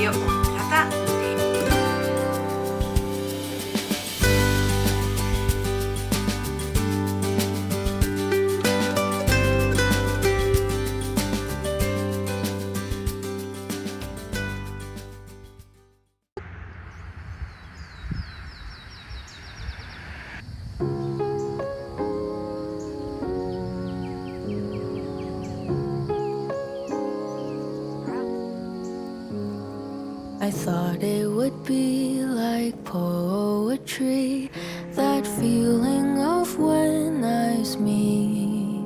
vídeo hoy trata de... I thought it would be like poetry, that feeling of when eyes meet.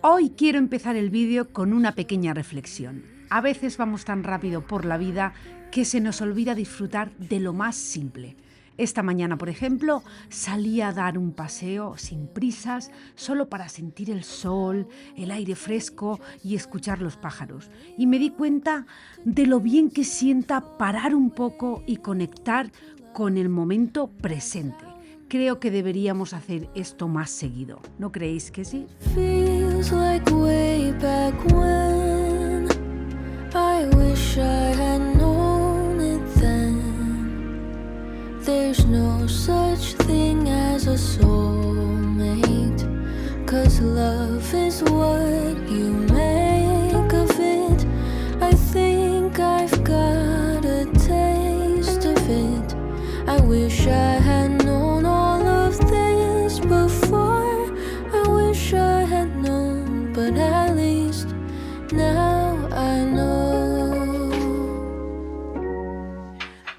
Hoy quiero empezar el vídeo con una pequeña reflexión. A veces vamos tan rápido por la vida que se nos olvida disfrutar de lo más simple. Esta mañana, por ejemplo, salí a dar un paseo sin prisas, solo para sentir el sol, el aire fresco y escuchar los pájaros. Y me di cuenta de lo bien que sienta parar un poco y conectar con el momento presente. Creo que deberíamos hacer esto más seguido. ¿No creéis que sí? Feels like way back when. I wish I had known it then. There's no such thing as a soulmate, 'cause love is what you make of it. I think I've got a taste of it. I wish I had known all of this before. I wish I had known, but at least now I know.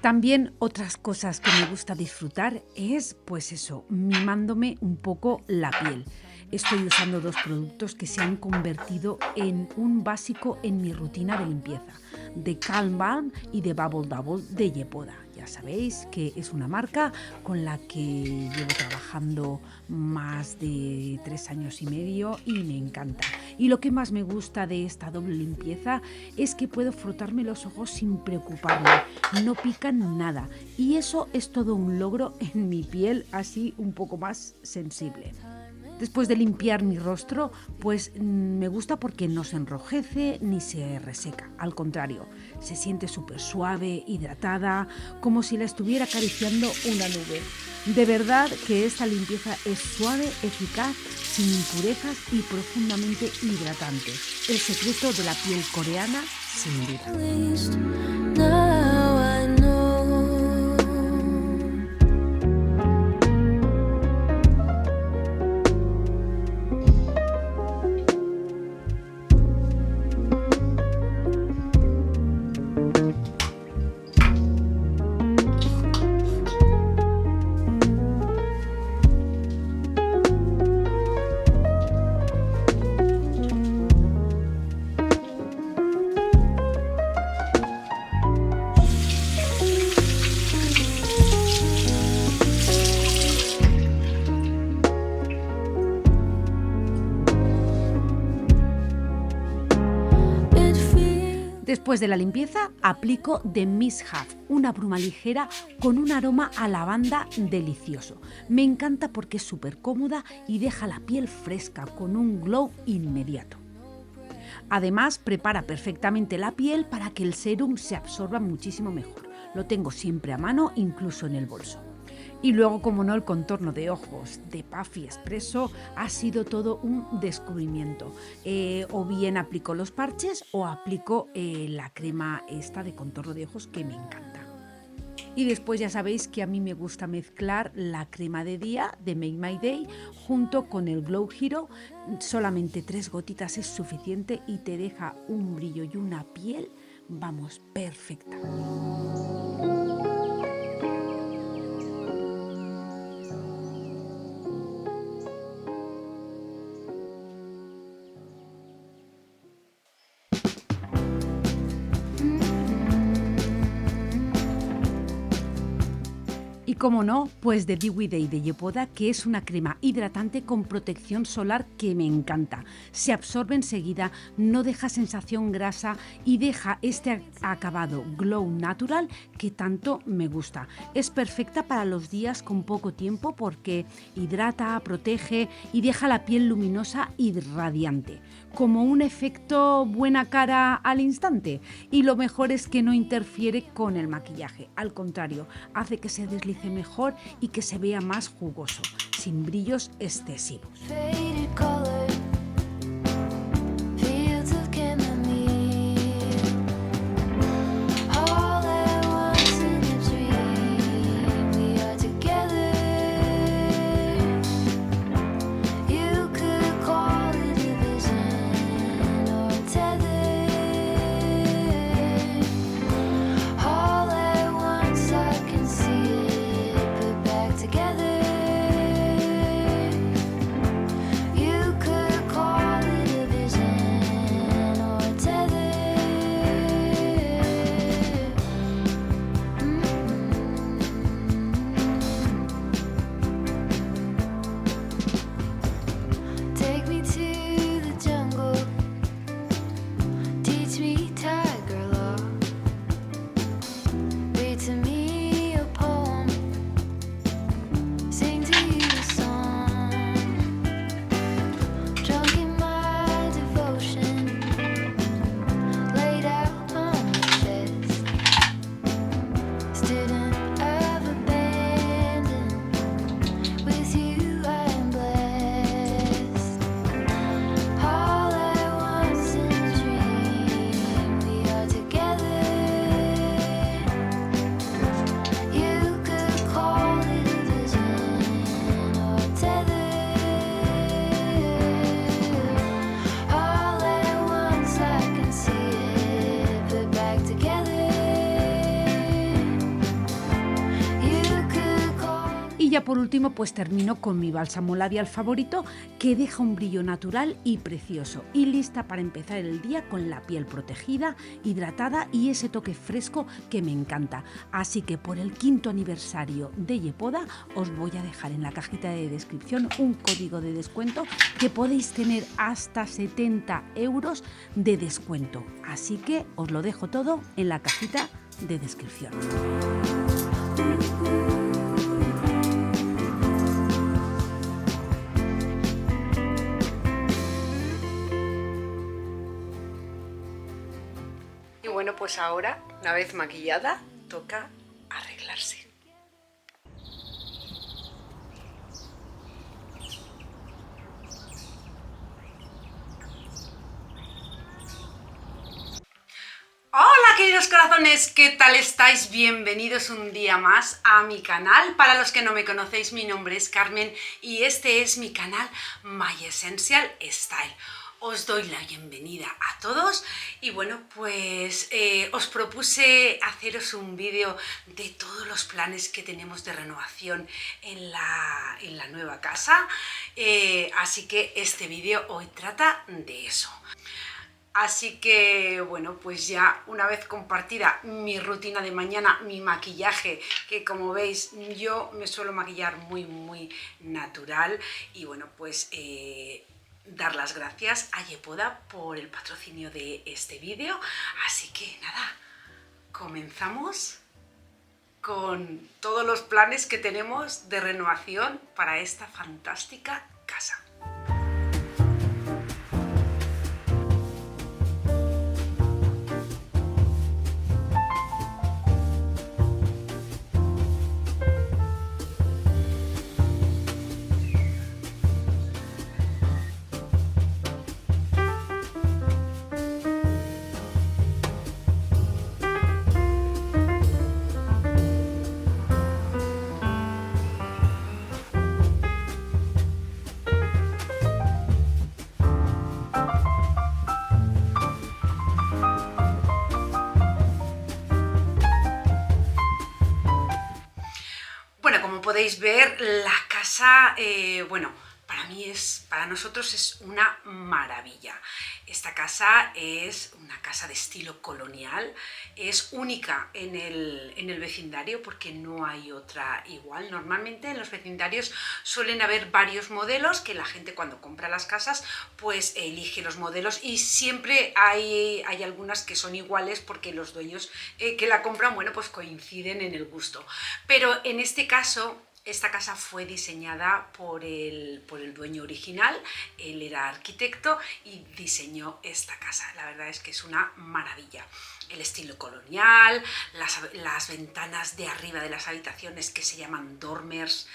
También otras cosas que me gusta disfrutar es, pues eso, mimándome un poco la piel. Estoy usando dos productos que se han convertido en un básico en mi rutina de limpieza, de Calm Balm y de Bubble Double de Yepoda. Ya sabéis que es una marca con la que llevo trabajando más de 3 años y medio y me encanta. Y lo que más me gusta de esta doble limpieza es que puedo frotarme los ojos sin preocuparme, no pican nada y eso es todo un logro en mi piel así un poco más sensible. Después de limpiar mi rostro, pues me gusta porque no se enrojece ni se reseca. Al contrario, se siente súper suave, hidratada, como si la estuviera acariciando una nube. De verdad que esta limpieza es suave, eficaz, sin impurezas y profundamente hidratante. El secreto de la piel coreana, sin duda. At least now I know. Después de la limpieza, aplico The Mist Half, una bruma ligera con un aroma a lavanda delicioso. Me encanta porque es súper cómoda y deja la piel fresca con un glow inmediato. Además, prepara perfectamente la piel para que el sérum se absorba muchísimo mejor. Lo tengo siempre a mano, incluso en el bolso. Y luego, como no, el contorno de ojos de Puffy Espresso ha sido todo un descubrimiento. O bien aplico los parches o aplico la crema esta de contorno de ojos que me encanta. Y después ya sabéis que a mí me gusta mezclar la crema de día de Make My Day junto con el Glow Hero. Solamente 3 gotitas es suficiente y te deja un brillo y una piel, vamos, perfecta. Y como no, pues de Dewy Day de Yepoda, que es una crema hidratante con protección solar que me encanta. Se absorbe enseguida, no deja sensación grasa y deja este acabado glow natural que tanto me gusta. Es perfecta para los días con poco tiempo porque hidrata, protege y deja la piel luminosa y radiante, como un efecto buena cara al instante. Y lo mejor es que no interfiere con el maquillaje, al contrario, hace que se deslice mejor y que se vea más jugoso, sin brillos excesivos. Y ya por último, pues termino con mi bálsamo labial favorito, que deja un brillo natural y precioso, y lista para empezar el día con la piel protegida, hidratada y ese toque fresco que me encanta. Así que por el 5º aniversario de Yepoda os voy a dejar en la cajita de descripción un código de descuento que podéis tener hasta 70 € de descuento. Así que os lo dejo todo en la cajita de descripción. Y bueno, pues ahora, una vez maquillada, toca arreglarse. Hola queridos corazones, ¿qué tal estáis? Bienvenidos un día más a mi canal. Para los que no me conocéis, mi nombre es Carmen y este es mi canal My Essential Style. Os doy la bienvenida a todos y bueno, pues os propuse haceros un vídeo de todos los planes que tenemos de renovación en la nueva casa, así que este vídeo hoy trata de eso. Así que bueno, pues ya una vez compartida mi rutina de mañana, mi maquillaje, que como veis yo me suelo maquillar muy natural y bueno, pues dar las gracias a Yepoda por el patrocinio de este vídeo. Así que nada, comenzamos con todos los planes que tenemos de renovación para esta fantástica casa. Podéis ver la casa, bueno, para para nosotros es una maravilla. Esta casa es una casa de estilo colonial, es única en el vecindario porque no hay otra igual. Normalmente en los vecindarios suelen haber varios modelos que la gente cuando compra las casas pues elige los modelos y siempre hay algunas que son iguales porque los dueños que la compran, bueno, pues coinciden en el gusto. Pero en este caso, esta casa fue diseñada por el dueño original, él era arquitecto y diseñó esta casa. La verdad es que es una maravilla. El estilo colonial, las ventanas de arriba de las habitaciones que se llaman dormers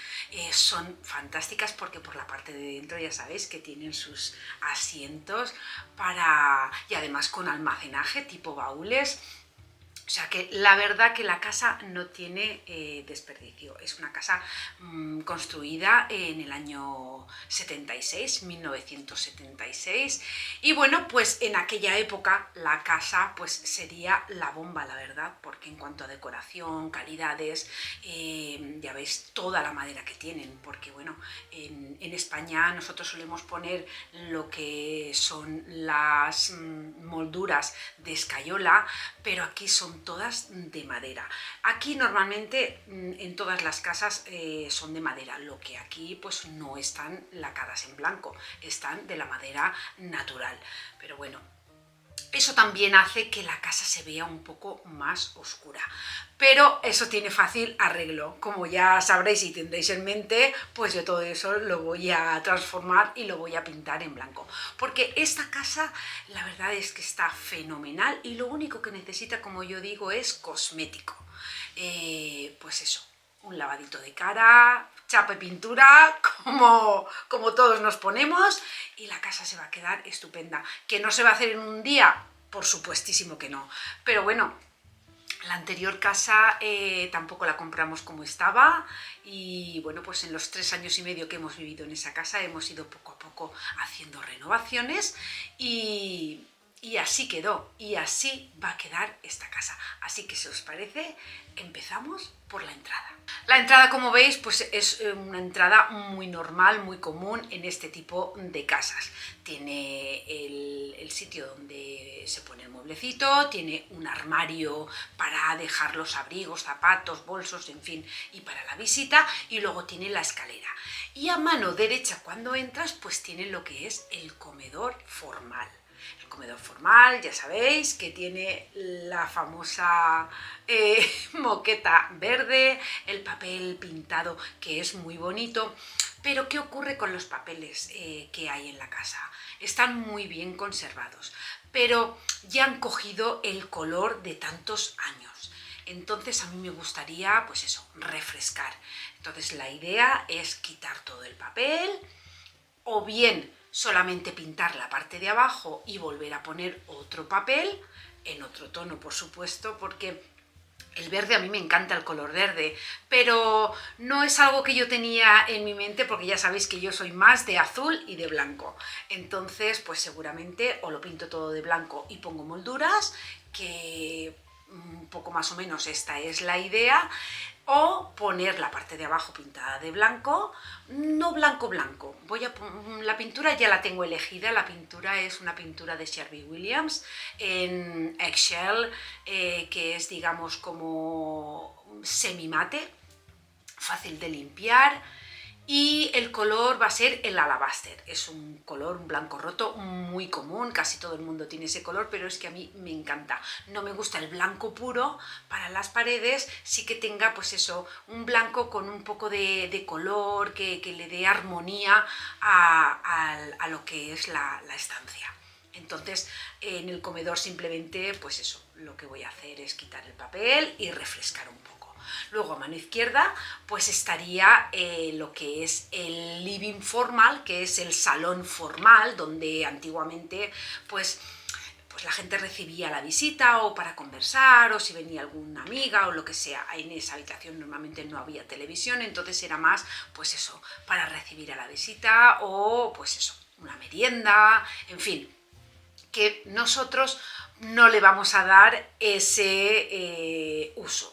son fantásticas porque por la parte de dentro ya sabéis que tienen sus asientos y además con almacenaje tipo baúles. O sea que la verdad que la casa no tiene desperdicio. Es una casa construida en el año 76, 1976. Y bueno, pues en aquella época la casa pues sería la bomba, la verdad, porque en cuanto a decoración, calidades, ya veis toda la madera que tienen, porque bueno, en España nosotros solemos poner lo que son las molduras de escayola, pero aquí son todas de madera. Aquí normalmente en todas las casas son de madera, lo que aquí pues no están lacadas en blanco, están de la madera natural. Pero bueno, eso también hace que la casa se vea un poco más oscura. Pero eso tiene fácil arreglo. Como ya sabréis y tendréis en mente, pues yo todo eso lo voy a transformar y lo voy a pintar en blanco. Porque esta casa, la verdad es que está fenomenal y lo único que necesita, como yo digo, es cosmético. Pues eso, un lavadito de cara, chapa y pintura, como todos nos ponemos, y la casa se va a quedar estupenda. ¿Que no se va a hacer en un día? Por supuestísimo que no. Pero bueno, la anterior casa tampoco la compramos como estaba y bueno, pues en los 3 años y medio que hemos vivido en esa casa hemos ido poco a poco haciendo renovaciones y así quedó y así va a quedar esta casa. Así que si os parece, empezamos por la entrada. La entrada, como veis, pues es una entrada muy normal, muy común en este tipo de casas. Tiene el sitio donde se pone el mueblecito, tiene un armario para dejar los abrigos, zapatos, bolsos, en fin, y para la visita, y luego tiene la escalera. Y a mano derecha, cuando entras, pues tiene lo que es el comedor formal. El comedor formal, ya sabéis, que tiene la famosa moqueta verde, el papel pintado que es muy bonito. Pero ¿qué ocurre con los papeles que hay en la casa? Están muy bien conservados, pero ya han cogido el color de tantos años. Entonces a mí me gustaría, pues eso, refrescar. Entonces la idea es quitar todo el papel, o bien solamente pintar la parte de abajo y volver a poner otro papel, en otro tono por supuesto, porque el verde, a mí me encanta el color verde, pero no es algo que yo tenía en mi mente porque ya sabéis que yo soy más de azul y de blanco. Entonces, pues seguramente o lo pinto todo de blanco y pongo molduras, que un poco más o menos esta es la idea, o poner la parte de abajo pintada de blanco, no blanco blanco. La pintura ya la tengo elegida, la pintura es una pintura de Sherwin Williams en eggshell, que es digamos como semi mate, fácil de limpiar. Y el color va a ser el alabaster, es un color, un blanco roto muy común, casi todo el mundo tiene ese color, pero es que a mí me encanta. No me gusta el blanco puro para las paredes, sí que tenga pues eso, un blanco con un poco de color, que le dé armonía a lo que es la estancia. Entonces en el comedor simplemente pues eso, lo que voy a hacer es quitar el papel y refrescar un poco. Luego a mano izquierda pues estaría lo que es el living formal, que es el salón formal, donde antiguamente pues la gente recibía la visita o para conversar o si venía alguna amiga o lo que sea. En esa habitación normalmente no había televisión, entonces era más pues eso, para recibir a la visita o pues eso, una merienda, en fin, que nosotros no le vamos a dar ese uso.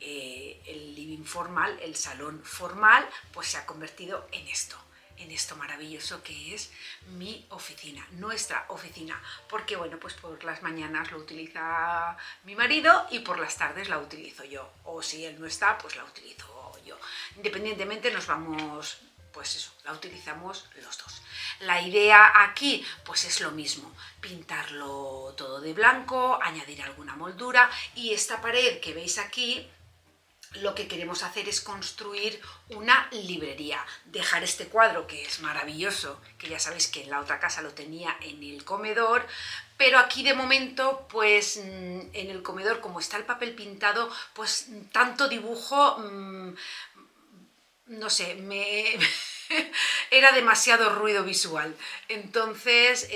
El living formal, el salón formal, pues se ha convertido en esto, en esto maravilloso que es mi oficina, nuestra oficina, porque bueno, pues por las mañanas lo utiliza mi marido y por las tardes la utilizo yo, o si él no está, pues la utilizo yo. Independientemente nos vamos, pues eso, la utilizamos los dos. La idea aquí, pues es lo mismo, pintarlo todo de blanco, añadir alguna moldura, y esta pared que veis aquí, lo que queremos hacer es construir una librería, dejar este cuadro que es maravilloso, que ya sabéis que en la otra casa lo tenía en el comedor, pero aquí de momento, pues en el comedor, como está el papel pintado, pues tanto dibujo, no sé, era demasiado ruido visual. Entonces,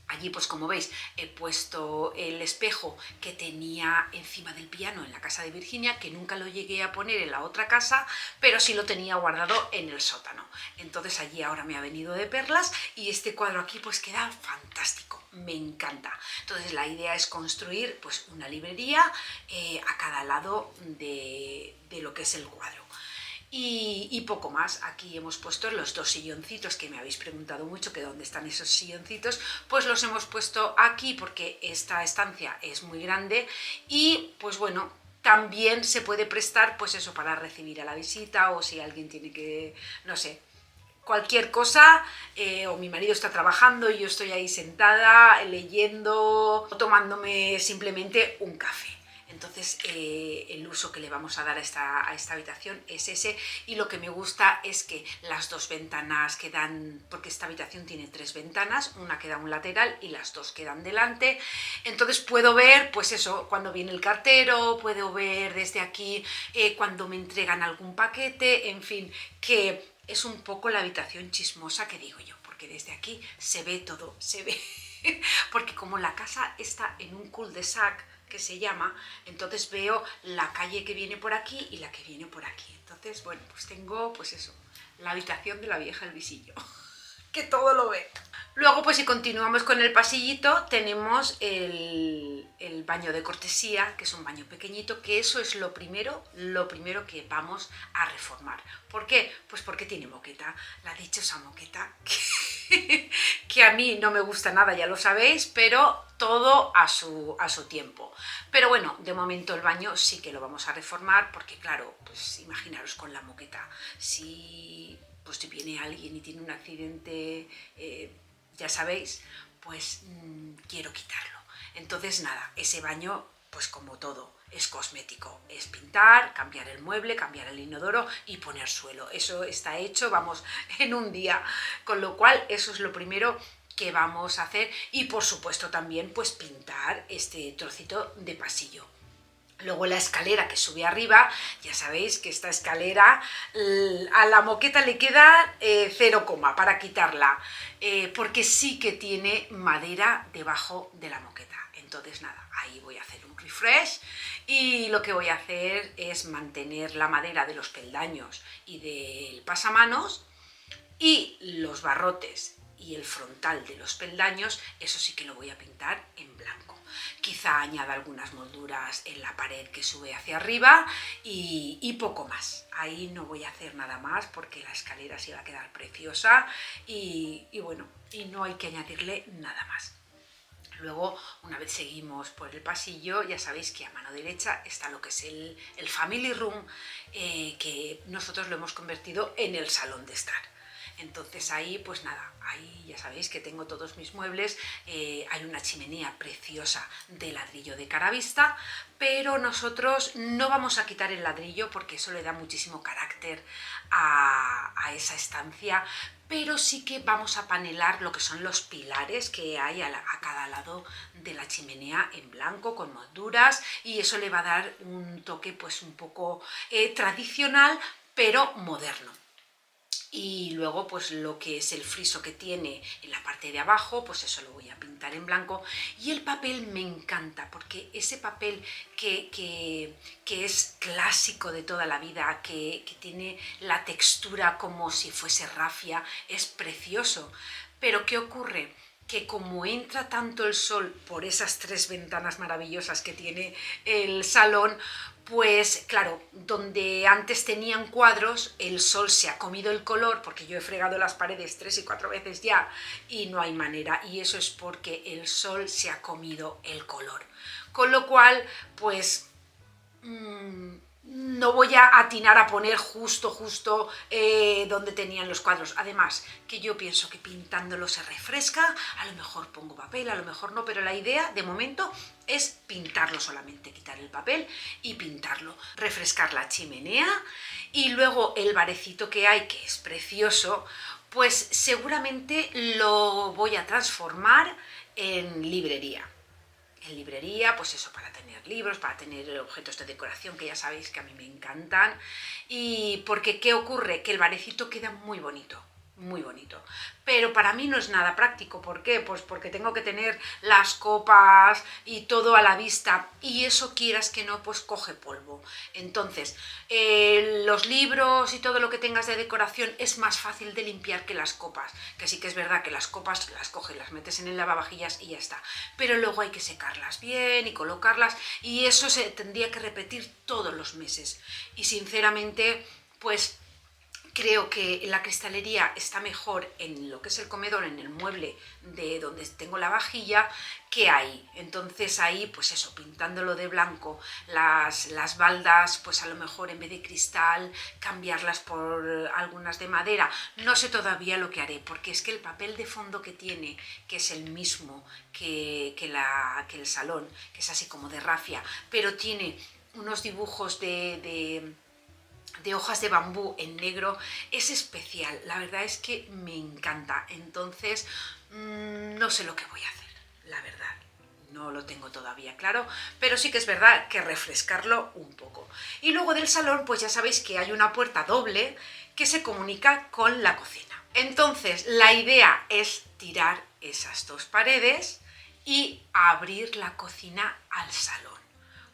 allí, pues como veis, he puesto el espejo que tenía encima del piano en la casa de Virginia, que nunca lo llegué a poner en la otra casa, pero sí lo tenía guardado en el sótano. Entonces allí ahora me ha venido de perlas y este cuadro aquí pues queda fantástico, me encanta. Entonces la idea es construir pues una librería a cada lado de lo que es el cuadro. Y poco más. Aquí hemos puesto los dos silloncitos que me habéis preguntado mucho que dónde están esos silloncitos, pues los hemos puesto aquí porque esta estancia es muy grande y pues bueno, también se puede prestar pues eso para recibir a la visita, o si alguien tiene que, no sé, cualquier cosa, o mi marido está trabajando y yo estoy ahí sentada leyendo o tomándome simplemente un café. Entonces el uso que le vamos a dar a esta habitación es ese, y lo que me gusta es que las dos ventanas que dan, porque esta habitación tiene 3 ventanas, una queda a un lateral y las dos quedan delante, entonces puedo ver pues eso, cuando viene el cartero, puedo ver desde aquí cuando me entregan algún paquete, en fin, que es un poco la habitación chismosa que digo yo, porque desde aquí se ve todo, se ve, porque como la casa está en un cul-de-sac, que se llama, entonces veo la calle que viene por aquí y la que viene por aquí. Entonces, bueno, pues tengo, pues eso, la habitación de la vieja El Visillo, que todo lo ve. Luego, pues si continuamos con el pasillito, tenemos el baño de cortesía, que es un baño pequeñito, que eso es lo primero que vamos a reformar. ¿Por qué? Pues porque tiene moqueta, la dichosa moqueta, que a mí no me gusta nada, ya lo sabéis, pero todo a su tiempo. Pero bueno, de momento el baño sí que lo vamos a reformar, porque claro, pues imaginaros con la moqueta, si viene alguien y tiene un accidente, ya sabéis, pues quiero quitarlo. Entonces nada, ese baño, pues como todo, es cosmético, es pintar, cambiar el mueble, cambiar el inodoro y poner suelo. Eso está hecho, vamos, en un día, con lo cual eso es lo primero que vamos a hacer, y por supuesto también pues pintar este trocito de pasillo. Luego la escalera que sube arriba, ya sabéis que esta escalera a la moqueta le queda 0, para quitarla, porque sí que tiene madera debajo de la moqueta. Entonces nada, ahí voy a hacer un refresh, y lo que voy a hacer es mantener la madera de los peldaños y del pasamanos, y los barrotes y el frontal de los peldaños, eso sí que lo voy a pintar en blanco. Quizá añada algunas molduras en la pared que sube hacia arriba y poco más. Ahí no voy a hacer nada más porque la escalera sí va a quedar preciosa y bueno, y no hay que añadirle nada más. Luego, una vez seguimos por el pasillo, ya sabéis que a mano derecha está lo que es el family room, que nosotros lo hemos convertido en el salón de estar. Entonces ahí, pues nada, ahí ya sabéis que tengo todos mis muebles, hay una chimenea preciosa de ladrillo de caravista, pero nosotros no vamos a quitar el ladrillo porque eso le da muchísimo carácter a esa estancia, pero sí que vamos a panelar lo que son los pilares que hay a cada lado de la chimenea en blanco con molduras, y eso le va a dar un toque pues un poco tradicional pero moderno. Y luego pues lo que es el friso que tiene en la parte de abajo, pues eso lo voy a pintar en blanco. Y el papel me encanta porque ese papel que es clásico de toda la vida, que tiene la textura como si fuese rafia, es precioso. Pero ¿qué ocurre? que como entra tanto el sol por esas 3 ventanas maravillosas que tiene el salón, pues claro, donde antes tenían cuadros, el sol se ha comido el color, porque yo he fregado las paredes 3 y 4 veces ya y no hay manera, y eso es porque el sol se ha comido el color. Con lo cual, pues no voy a atinar a poner justo donde tenían los cuadros. Además, que yo pienso que pintándolo se refresca, a lo mejor pongo papel, a lo mejor no, pero la idea de momento es pintarlo solamente, quitar el papel y pintarlo, refrescar la chimenea y luego el barecito que hay, que es precioso, pues seguramente lo voy a transformar en librería. En librería, pues eso, para tener libros, para tener objetos de decoración, que ya sabéis que a mí me encantan. Y porque, ¿qué ocurre? Que el barecito queda muy bonito, muy bonito. Pero para mí no es nada práctico. ¿Por qué? Pues porque tengo que tener las copas y todo a la vista, y eso, quieras que no, pues coge polvo. Entonces, los libros y todo lo que tengas de decoración es más fácil de limpiar que las copas, que sí que es verdad que las copas las coges, las metes en el lavavajillas y ya está, pero luego hay que secarlas bien y colocarlas, y eso se tendría que repetir todos los meses, y sinceramente, pues creo que la cristalería está mejor en lo que es el comedor, en el mueble de donde tengo la vajilla, que ahí. Entonces ahí, pues eso, pintándolo de blanco, las baldas, pues a lo mejor en vez de cristal, cambiarlas por algunas de madera. No sé todavía lo que haré, porque es que el papel de fondo que tiene, que es el mismo que el salón, que es así como de rafia, pero tiene unos dibujos de hojas de bambú en negro, es especial. La verdad es que me encanta. Entonces, no sé lo que voy a hacer, la verdad. No lo tengo todavía claro, pero sí que es verdad que refrescarlo un poco. Y luego del salón, pues ya sabéis que hay una puerta doble que se comunica con la cocina. Entonces, la idea es tirar esas 2 paredes y abrir la cocina al salón.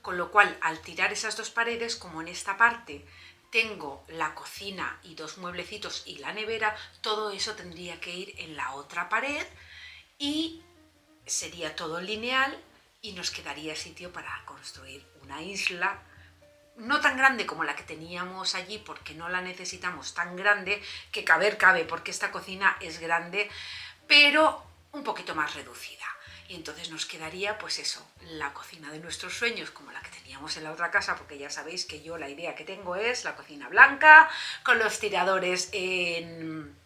Con lo cual, al tirar esas 2 paredes, como en esta parte tengo la cocina y 2 mueblecitos y la nevera, todo eso tendría que ir en la otra pared y sería todo lineal, y nos quedaría sitio para construir una isla, no tan grande como la que teníamos allí, porque no la necesitamos tan grande, que cabe, porque esta cocina es grande, pero un poquito más reducida. Y entonces nos quedaría, pues eso, la cocina de nuestros sueños, como la que teníamos en la otra casa, porque ya sabéis que yo la idea que tengo es la cocina blanca, con los tiradores en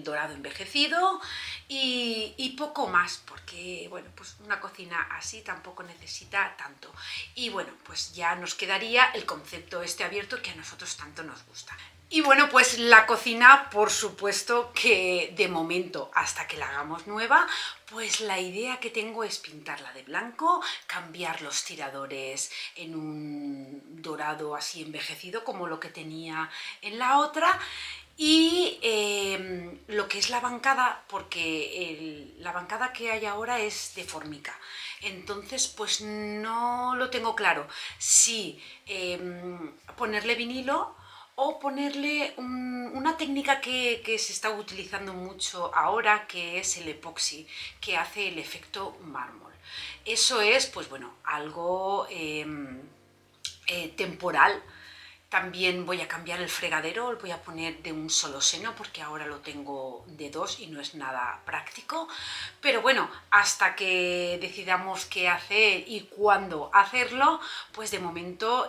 dorado envejecido y poco más, porque bueno, pues una cocina así tampoco necesita tanto. Y bueno, pues ya nos quedaría el concepto este abierto que a nosotros tanto nos gusta. Y bueno, pues la cocina, por supuesto que de momento, hasta que la hagamos nueva, pues la idea que tengo es pintarla de blanco, cambiar los tiradores en un dorado así envejecido como lo que tenía en la otra, y lo que es la bancada, porque la bancada que hay ahora es de formica. Entonces, pues no lo tengo claro si ponerle vinilo o ponerle una técnica que se está utilizando mucho ahora, que es el epoxi, que hace el efecto mármol. Eso es, pues bueno, algo temporal. También voy a cambiar el fregadero, lo voy a poner de un solo seno, porque ahora lo tengo de 2 y no es nada práctico. Pero bueno, hasta que decidamos qué hacer y cuándo hacerlo, pues de momento,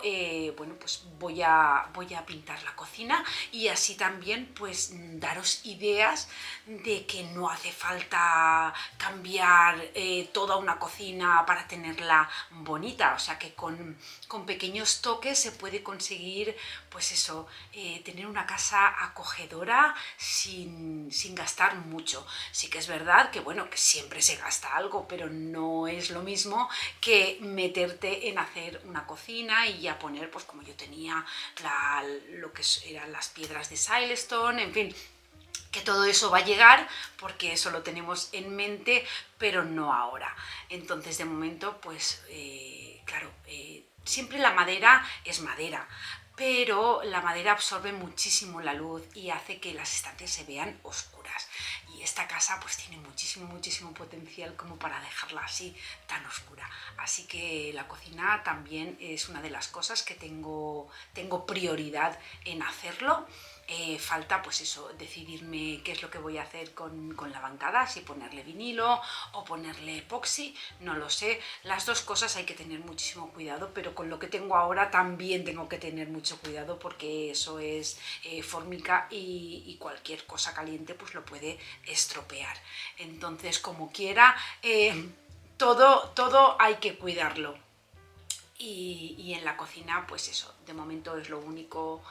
bueno, pues voy a pintar la cocina, y así también pues daros ideas de que no hace falta cambiar toda una cocina para tenerla bonita. O sea que con pequeños toques se puede conseguir, pues eso, tener una casa acogedora sin gastar mucho. Sí que es verdad que bueno, que siempre se gasta algo, pero no es lo mismo que meterte en hacer una cocina y ya poner, pues como yo tenía lo que eran las piedras de Silestone, en fin, que todo eso va a llegar, porque eso lo tenemos en mente, pero no ahora. Entonces, de momento, pues claro, siempre la madera es madera, pero la madera absorbe muchísimo la luz y hace que las estancias se vean oscuras. Y esta casa pues tiene muchísimo potencial como para dejarla así tan oscura. Así que la cocina también es una de las cosas que tengo prioridad en hacerlo. Falta pues eso, decidirme qué es lo que voy a hacer con la bancada, si ponerle vinilo o ponerle epoxi, no lo sé. Las dos cosas hay que tener muchísimo cuidado, pero con lo que tengo ahora también tengo que tener mucho cuidado porque eso es fórmica y cualquier cosa caliente pues lo puede estropear. Entonces, como quiera, todo hay que cuidarlo. Y en la cocina, pues eso, de momento es lo único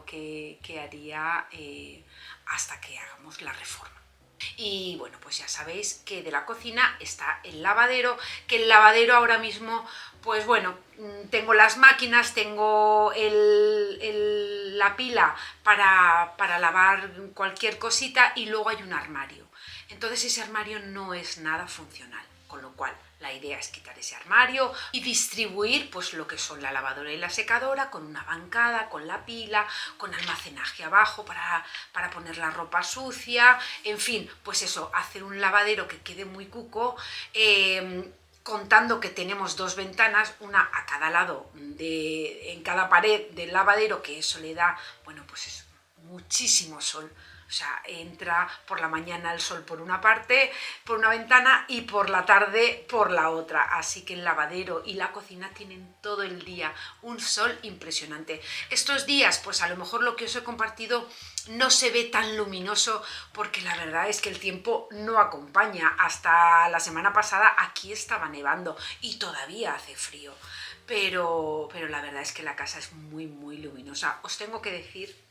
que haría hasta que hagamos la reforma. Y bueno, pues ya sabéis que de la cocina está el lavadero, que el lavadero ahora mismo, pues bueno, tengo las máquinas, tengo la pila para lavar cualquier cosita y luego hay un armario. Entonces ese armario no es nada funcional, con lo cual la idea es quitar ese armario y distribuir pues lo que son la lavadora y la secadora con una bancada, con la pila, con almacenaje abajo para poner la ropa sucia, en fin, pues eso, hacer un lavadero que quede muy cuco, contando que tenemos dos ventanas, una a cada lado, en cada pared del lavadero, que eso le da, bueno, pues eso, muchísimo sol. O sea, entra por la mañana el sol por una parte, por una ventana, y por la tarde por la otra. Así que el lavadero y la cocina tienen todo el día un sol impresionante. Estos días, pues a lo mejor lo que os he compartido no se ve tan luminoso porque la verdad es que el tiempo no acompaña. Hasta la semana pasada aquí estaba nevando y todavía hace frío. Pero la verdad es que la casa es muy luminosa. Os tengo que decir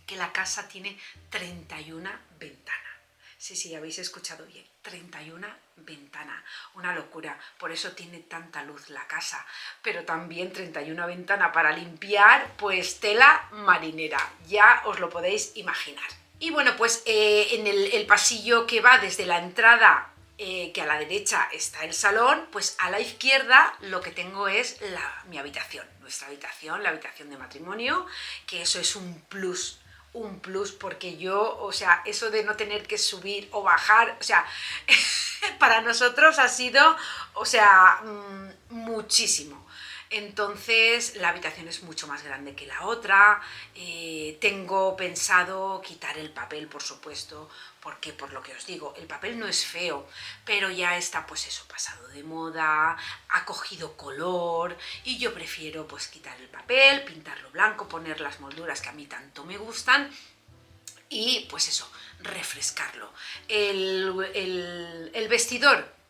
que la casa tiene 31 ventanas. Sí, habéis escuchado bien, 31 ventanas, una locura, por eso tiene tanta luz la casa, pero también 31 ventanas para limpiar, pues tela marinera, ya os lo podéis imaginar. Y bueno, pues en el pasillo que va desde la entrada, que a la derecha está el salón, pues a la izquierda lo que tengo es mi habitación, nuestra habitación, la habitación de matrimonio, que eso es un plus porque yo, o sea, eso de no tener que subir o bajar, o sea, para nosotros ha sido, o sea, muchísimo. Entonces la habitación es mucho más grande que la otra, tengo pensado quitar el papel, por supuesto, porque por lo que os digo, el papel no es feo, pero ya está pues eso, pasado de moda, ha cogido color y yo prefiero pues quitar el papel, pintarlo blanco, poner las molduras que a mí tanto me gustan y pues eso, refrescarlo. El vestidor.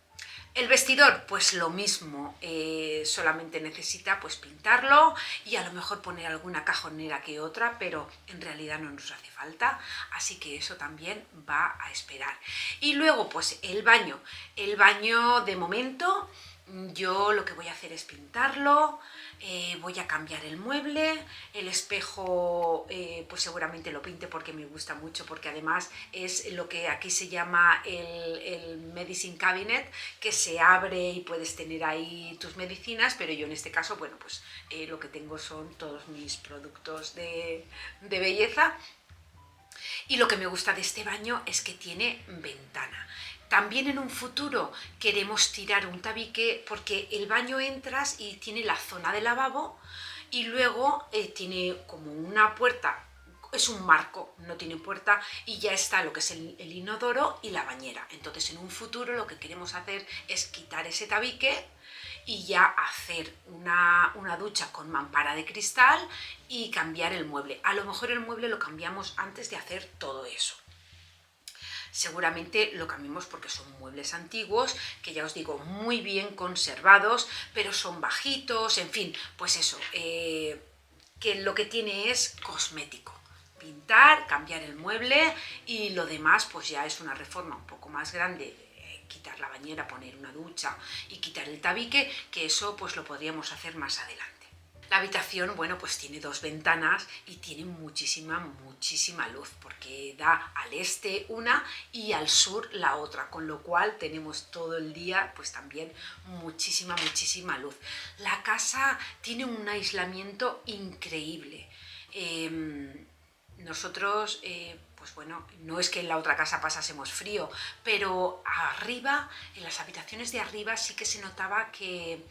El vestidor, pues lo mismo, solamente necesita pues pintarlo y a lo mejor poner alguna cajonera que otra, pero en realidad no nos hace falta, así que eso también va a esperar. Y luego pues el baño de momento yo lo que voy a hacer es pintarlo, voy a cambiar el mueble, el espejo pues seguramente lo pinte porque me gusta mucho, porque además es lo que aquí se llama el medicine cabinet, que se abre y puedes tener ahí tus medicinas, pero yo en este caso, bueno, pues lo que tengo son todos mis productos de belleza. Y lo que me gusta de este baño es que tiene ventana. También en un futuro queremos tirar un tabique porque el baño entras y tiene la zona de lavabo y luego tiene como una puerta, es un marco, no tiene puerta y ya está lo que es el inodoro y la bañera. Entonces en un futuro lo que queremos hacer es quitar ese tabique y ya hacer una ducha con mampara de cristal y cambiar el mueble. A lo mejor el mueble lo cambiamos antes de hacer todo eso. Seguramente lo cambiemos porque son muebles antiguos, que ya os digo, muy bien conservados, pero son bajitos, en fin, pues eso, que lo que tiene es cosmético. Pintar, cambiar el mueble y lo demás pues ya es una reforma un poco más grande, quitar la bañera, poner una ducha y quitar el tabique, que eso pues lo podríamos hacer más adelante. La habitación, bueno, pues tiene dos ventanas y tiene muchísima luz, porque da al este una y al sur la otra, con lo cual tenemos todo el día pues también muchísima luz. La casa tiene un aislamiento increíble. nosotros, pues bueno, no es que en la otra casa pasásemos frío, pero arriba, en las habitaciones de arriba sí que se notaba que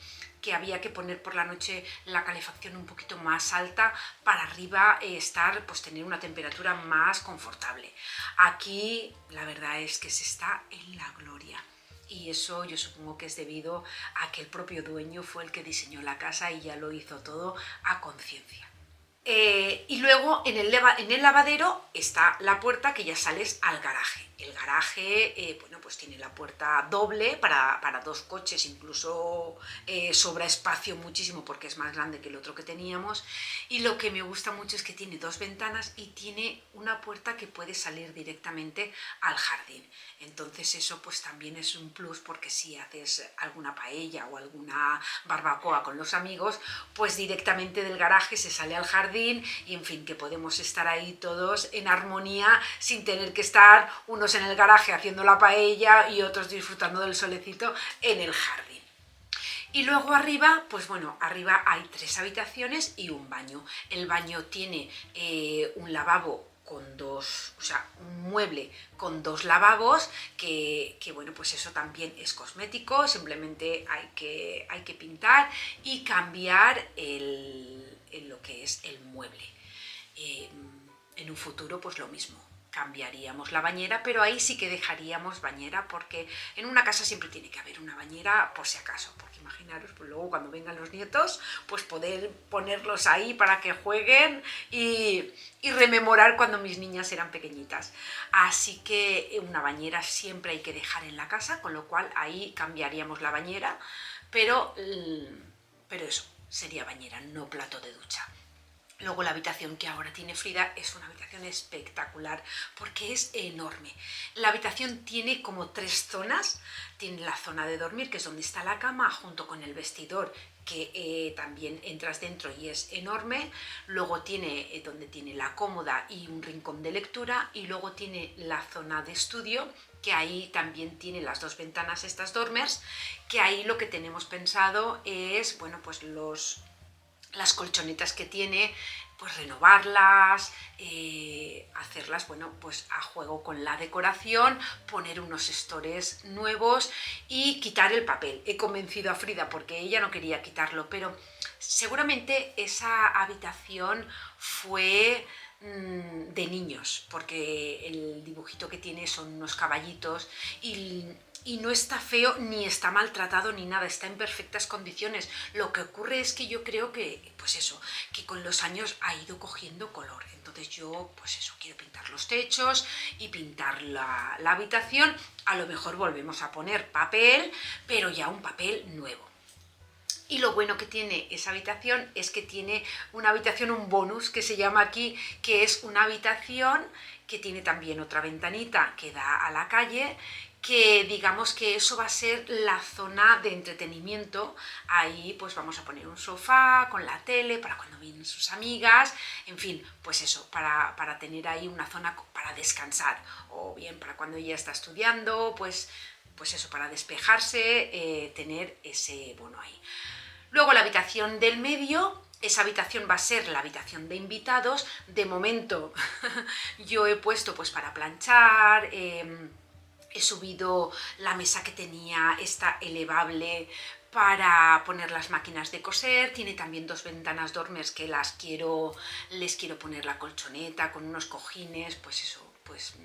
había que poner por la noche la calefacción un poquito más alta para arriba pues tener una temperatura más confortable. Aquí la verdad es que se está en la gloria. Y eso yo supongo que es debido a que el propio dueño fue el que diseñó la casa y ya lo hizo todo a conciencia. Y luego en el lavadero está la puerta que ya sales al garaje. El garaje, bueno, pues tiene la puerta doble para dos coches, incluso sobra espacio muchísimo porque es más grande que el otro que teníamos. Y lo que me gusta mucho es que tiene dos ventanas y tiene una puerta que puede salir directamente al jardín. Entonces eso pues también es un plus, porque si haces alguna paella o alguna barbacoa con los amigos, pues directamente del garaje se sale al jardín y en fin, que podemos estar ahí todos en armonía sin tener que estar unos en el garaje haciendo la paella y otros disfrutando del solecito en el jardín. Y luego arriba, pues bueno, arriba hay 3 habitaciones y un baño. El baño tiene un lavabo con dos, o sea, un mueble con 2 lavabos, que bueno, pues eso también es cosmético, simplemente hay que pintar y cambiar lo que es el mueble. En un futuro pues lo mismo, cambiaríamos la bañera, pero ahí sí que dejaríamos bañera, porque en una casa siempre tiene que haber una bañera por si acaso, porque imaginaros, pues luego cuando vengan los nietos, pues poder ponerlos ahí para que jueguen y rememorar cuando mis niñas eran pequeñitas. Así que una bañera siempre hay que dejar en la casa, con lo cual ahí cambiaríamos la bañera, pero eso, sería bañera, no plato de ducha. Luego la habitación que ahora tiene Frida es una habitación espectacular porque es enorme. La habitación tiene como 3 zonas. Tiene la zona de dormir, que es donde está la cama, junto con el vestidor, que también entras dentro y es enorme. Luego tiene donde tiene la cómoda y un rincón de lectura, y luego tiene la zona de estudio, que ahí también tiene las 2 ventanas, estas dormers, que ahí lo que tenemos pensado es, bueno, pues las colchonetas que tiene, pues renovarlas, hacerlas, bueno, pues a juego con la decoración, poner unos estores nuevos y quitar el papel. He convencido a Frida porque ella no quería quitarlo, pero seguramente esa habitación fue de niños, porque el dibujito que tiene son unos caballitos y no está feo, ni está maltratado, ni nada, está en perfectas condiciones. Lo que ocurre es que yo creo que, pues eso, que con los años ha ido cogiendo color. Entonces yo, pues eso, quiero pintar los techos y pintar la habitación. A lo mejor volvemos a poner papel, pero ya un papel nuevo. Y lo bueno que tiene esa habitación es que tiene una habitación, un bonus que se llama aquí, que es una habitación que tiene también otra ventanita que da a la calle, que digamos que eso va a ser la zona de entretenimiento. Ahí pues vamos a poner un sofá con la tele para cuando vienen sus amigas, en fin, pues eso, para tener ahí una zona para descansar, o bien para cuando ella está estudiando, pues eso, para despejarse, tener ese bono ahí. Luego la habitación del medio, esa habitación va a ser la habitación de invitados. De momento yo he puesto pues para planchar, he subido la mesa que tenía, esta elevable, para poner las máquinas de coser. Tiene también 2 ventanas dormers que les quiero poner la colchoneta con unos cojines, pues eso, pues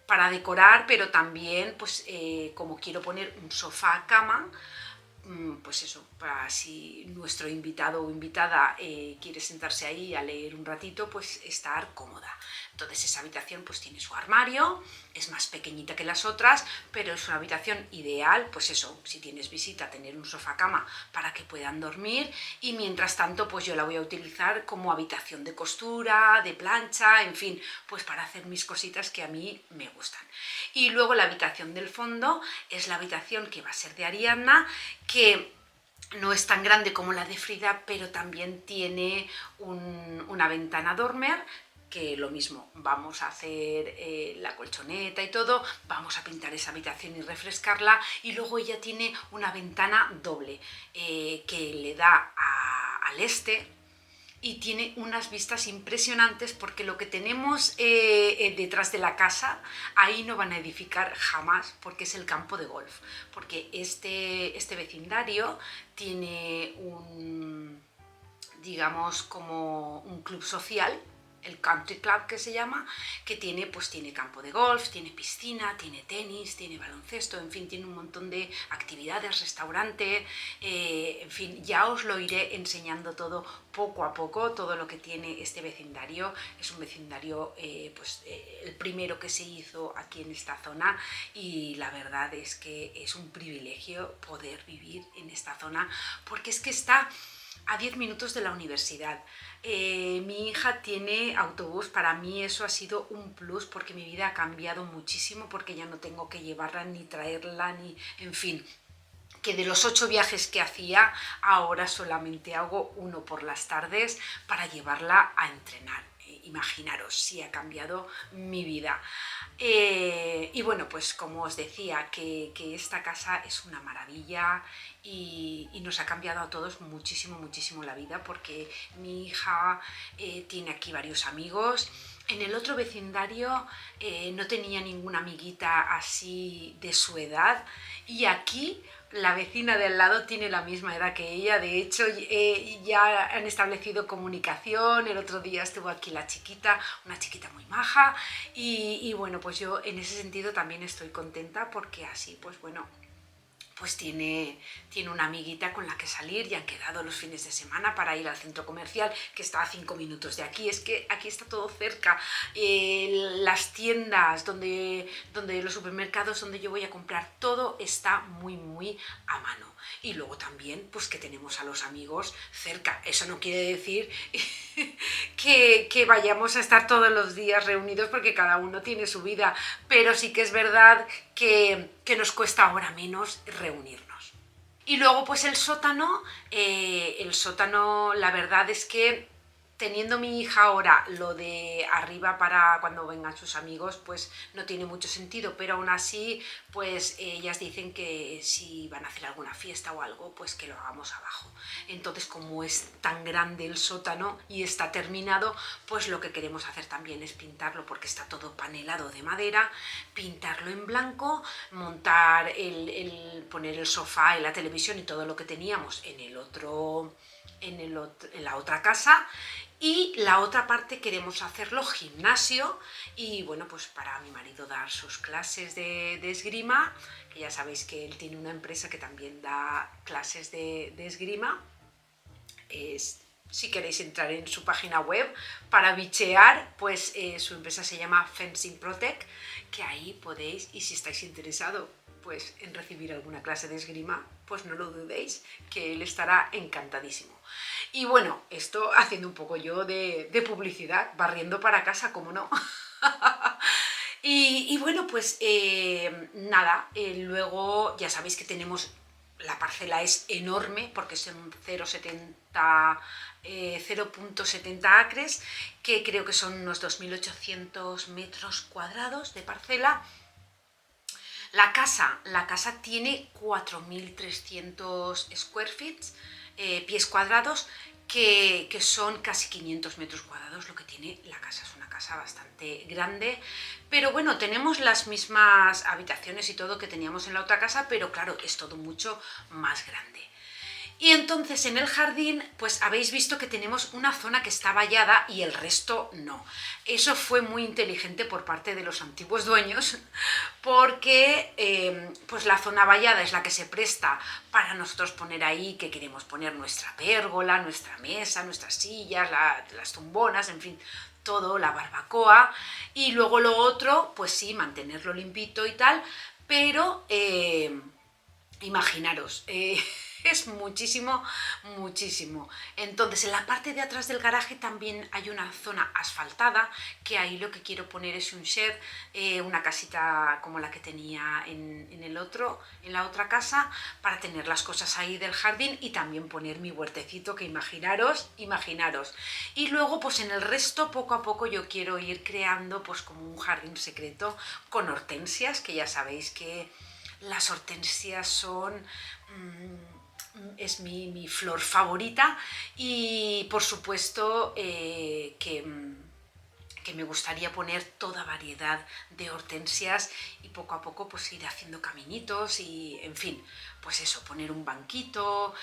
para decorar, pero también pues como quiero poner un sofá cama, pues eso, para si nuestro invitado o invitada quiere sentarse ahí a leer un ratito, pues estar cómoda. Entonces esa habitación pues tiene su armario, es más pequeñita que las otras, pero es una habitación ideal, pues eso, si tienes visita, tener un sofá cama para que puedan dormir, y mientras tanto pues yo la voy a utilizar como habitación de costura, de plancha, en fin, pues para hacer mis cositas que a mí me gustan. Y luego la habitación del fondo es la habitación que va a ser de Ariadna, que no es tan grande como la de Frida, pero también tiene una ventana dormer, que lo mismo, vamos a hacer la colchoneta y todo, vamos a pintar esa habitación y refrescarla, y luego ella tiene una ventana doble que le da al este, y tiene unas vistas impresionantes porque lo que tenemos detrás de la casa, ahí no van a edificar jamás porque es el campo de golf, porque este vecindario tiene digamos como un club social, el country club que se llama, que tiene campo de golf, tiene piscina, tiene tenis, tiene baloncesto, en fin, tiene un montón de actividades, restaurante, en fin, ya os lo iré enseñando todo poco a poco, todo lo que tiene este vecindario. Es un vecindario el primero que se hizo aquí en esta zona y la verdad es que es un privilegio poder vivir en esta zona porque es que está a 10 minutos de la universidad. Mi hija tiene autobús, para mí eso ha sido un plus porque mi vida ha cambiado muchísimo porque ya no tengo que llevarla ni traerla, ni, en fin, que de los 8 viajes que hacía, ahora solamente hago uno por las tardes para llevarla a entrenar. Imaginaros si ha cambiado mi vida. Y bueno, pues como os decía, que esta casa es una maravilla y nos ha cambiado a todos muchísimo, muchísimo la vida porque mi hija tiene aquí varios amigos. En el otro vecindario no tenía ninguna amiguita así de su edad y aquí la vecina de al lado tiene la misma edad que ella. De hecho ya han establecido comunicación. El otro día estuvo aquí la chiquita, una chiquita muy maja y bueno, pues yo en ese sentido también estoy contenta porque así pues bueno, pues tiene una amiguita con la que salir y han quedado los fines de semana para ir al centro comercial que está a 5 minutos de aquí. Es que aquí está todo cerca, las tiendas, donde los supermercados donde yo voy a comprar, todo está muy muy a mano. Y luego también pues que tenemos a los amigos cerca. Eso no quiere decir que vayamos a estar todos los días reunidos porque cada uno tiene su vida, pero sí que es verdad que nos cuesta ahora menos reunirnos. Y luego pues el sótano, la verdad es que teniendo mi hija ahora lo de arriba para cuando vengan sus amigos, pues no tiene mucho sentido, pero aún así, pues ellas dicen que si van a hacer alguna fiesta o algo, pues que lo hagamos abajo. Entonces, como es tan grande el sótano y está terminado, pues lo que queremos hacer también es pintarlo, porque está todo panelado de madera, pintarlo en blanco, montar poner el sofá y la televisión y todo lo que teníamos en la otra casa. Y la otra parte queremos hacerlo gimnasio y bueno, pues para mi marido dar sus clases de esgrima, que ya sabéis que él tiene una empresa que también da clases de esgrima. Si queréis entrar en su página web para bichear, pues su empresa se llama Fencing Protect, que ahí podéis, y si estáis interesados pues en recibir alguna clase de esgrima, pues no lo dudéis, que él estará encantadísimo. Y bueno, esto haciendo un poco yo de publicidad, barriendo para casa, como no. y bueno, pues nada, luego ya sabéis que tenemos, la parcela es enorme porque son 0,70 acres, que creo que son unos 2.800 metros cuadrados de parcela. La casa tiene 4.300 square feet, pies cuadrados, que son casi 500 metros cuadrados lo que tiene la casa. Es una casa bastante grande, pero bueno, tenemos las mismas habitaciones y todo que teníamos en la otra casa, pero claro, es todo mucho más grande. Y entonces en el jardín pues habéis visto que tenemos una zona que está vallada y el resto no. Eso fue muy inteligente por parte de los antiguos dueños porque pues la zona vallada es la que se presta para nosotros poner ahí que queremos poner nuestra pérgola, nuestra mesa, nuestras sillas, las tumbonas, en fin, todo, la barbacoa. Y luego lo otro, pues sí, mantenerlo limpito y tal, pero imaginaros, es muchísimo, muchísimo. Entonces en la parte de atrás del garaje también hay una zona asfaltada, que ahí lo que quiero poner es un shed, una casita como la que tenía en la otra casa, para tener las cosas ahí del jardín y también poner mi huertecito, que imaginaros. Y luego pues en el resto poco a poco yo quiero ir creando pues como un jardín secreto con hortensias, que ya sabéis que las hortensias son es mi flor favorita y por supuesto que me gustaría poner toda variedad de hortensias y poco a poco pues ir haciendo caminitos y en fin, pues eso, poner un banquito,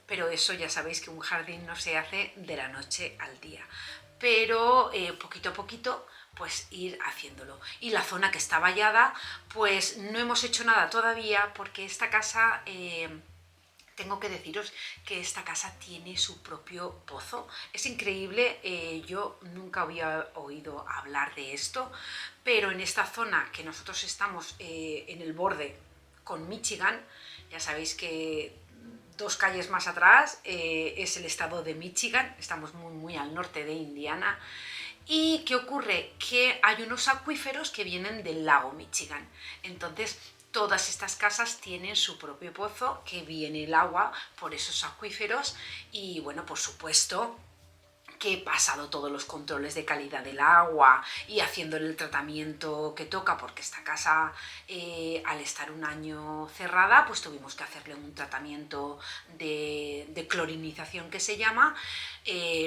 pero eso ya sabéis que un jardín no se hace de la noche al día, pero poquito a poquito pues ir haciéndolo. Y la zona que está vallada, pues no hemos hecho nada todavía porque esta casa... tengo que deciros que esta casa tiene su propio pozo. Es increíble, yo nunca había oído hablar de esto, pero en esta zona que nosotros estamos en el borde con Michigan, ya sabéis que 2 calles más atrás es el estado de Michigan, estamos muy al norte de Indiana. ¿Y qué ocurre? Que hay unos acuíferos que vienen del lago Michigan. Entonces, todas estas casas tienen su propio pozo que viene el agua por esos acuíferos y, bueno, por supuesto que he pasado todos los controles de calidad del agua y haciéndole el tratamiento que toca, porque esta casa al estar un año cerrada pues tuvimos que hacerle un tratamiento de clorinización que se llama.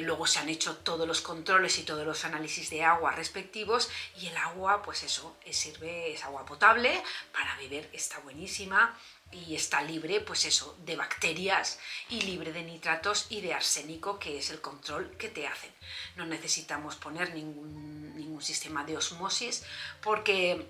Luego se han hecho todos los controles y todos los análisis de agua respectivos y el agua pues eso sirve, es agua potable para beber, está buenísima y está libre, pues eso, de bacterias y libre de nitratos y de arsénico, que es el control que te hacen. No necesitamos poner ningún sistema de osmosis, porque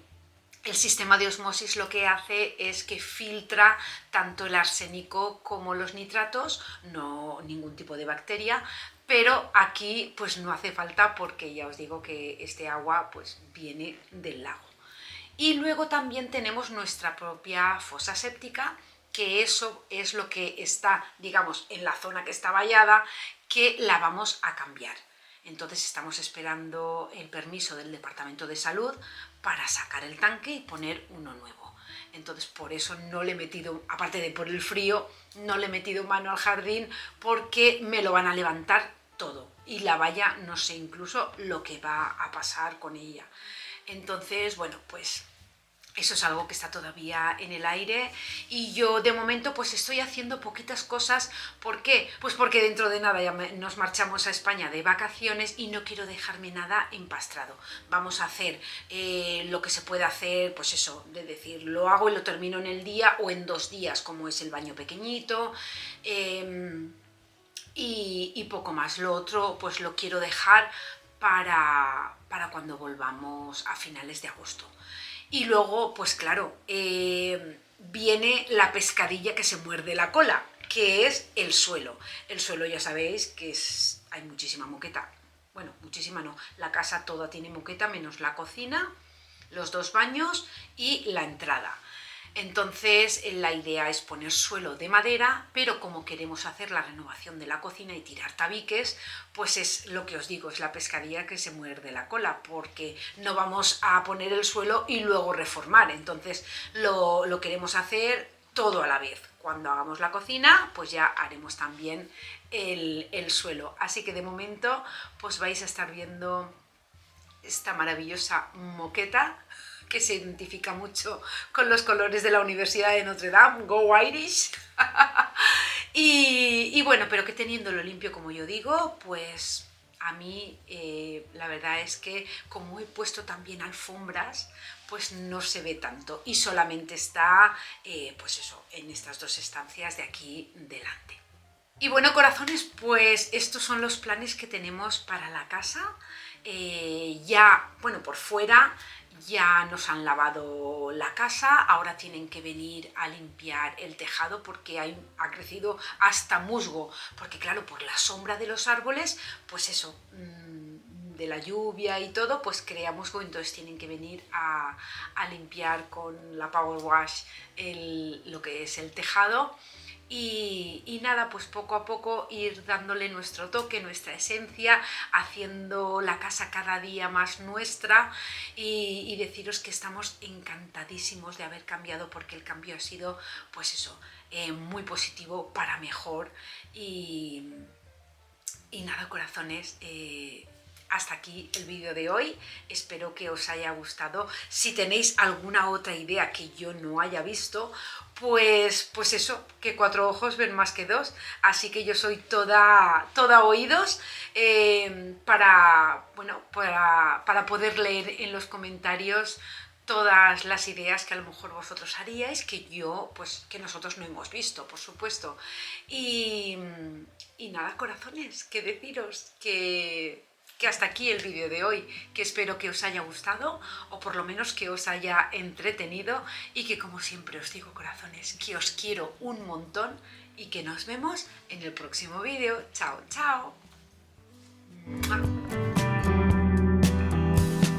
el sistema de osmosis lo que hace es que filtra tanto el arsénico como los nitratos, no ningún tipo de bacteria, pero aquí pues no hace falta porque ya os digo que este agua pues viene del lago. Y luego también tenemos nuestra propia fosa séptica, que eso es lo que está, digamos, en la zona que está vallada, que la vamos a cambiar. Entonces estamos esperando el permiso del Departamento de Salud para sacar el tanque y poner uno nuevo. Entonces por eso no le he metido, aparte de por el frío, no le he metido mano al jardín porque me lo van a levantar todo. Y la valla no sé incluso lo que va a pasar con ella. Entonces, bueno, pues eso es algo que está todavía en el aire y yo de momento pues estoy haciendo poquitas cosas. ¿Por qué? Pues porque dentro de nada ya nos marchamos a España de vacaciones y no quiero dejarme nada empastrado. Vamos a hacer lo que se puede hacer, pues eso, de decir, lo hago y lo termino en el día o en 2 días, como es el baño pequeñito, y poco más. Lo otro pues lo quiero dejar para cuando volvamos a finales de agosto. Y luego, pues claro, viene la pescadilla que se muerde la cola, que es el suelo. El suelo ya sabéis que hay muchísima moqueta. Bueno, muchísima no. La casa toda tiene moqueta, menos la cocina, los 2 baños y la entrada. Entonces la idea es poner suelo de madera, pero como queremos hacer la renovación de la cocina y tirar tabiques, pues es lo que os digo, es la pescadilla que se muerde la cola, porque no vamos a poner el suelo y luego reformar. Entonces lo queremos hacer todo a la vez. Cuando hagamos la cocina, pues ya haremos también el suelo. Así que de momento pues vais a estar viendo esta maravillosa moqueta que se identifica mucho con los colores de la Universidad de Notre Dame, Go Irish. y bueno, pero que teniéndolo limpio, como yo digo, pues a mí la verdad es que como he puesto también alfombras, pues no se ve tanto y solamente está, pues eso, en estas 2 estancias de aquí delante. Y bueno, corazones, pues estos son los planes que tenemos para la casa. Ya, bueno, por fuera ya nos han lavado la casa, ahora tienen que venir a limpiar el tejado porque ha crecido hasta musgo, porque claro, por la sombra de los árboles, pues eso, de la lluvia y todo, pues crea musgo, entonces tienen que venir a limpiar con la Power Wash lo que es el tejado. Y nada, pues poco a poco ir dándole nuestro toque, nuestra esencia, haciendo la casa cada día más nuestra y deciros que estamos encantadísimos de haber cambiado porque el cambio ha sido, pues eso, muy positivo para mejor y nada, corazones, hasta aquí el vídeo de hoy. Espero que os haya gustado. Si tenéis alguna otra idea que yo no haya visto, pues eso, que 4 ojos ven más que 2. Así que yo soy toda oídos para poder leer en los comentarios todas las ideas que a lo mejor vosotros haríais, que nosotros no hemos visto, por supuesto. Y nada, corazones, que deciros que hasta aquí el vídeo de hoy, que espero que os haya gustado, o por lo menos que os haya entretenido, y que, como siempre os digo, corazones, que os quiero un montón y que nos vemos en el próximo vídeo. Chao, chao.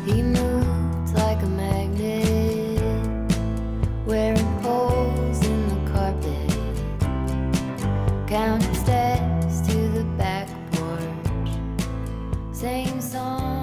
He moved like a magnet, wearing holes in the carpet, counting steps to the back porch, same song.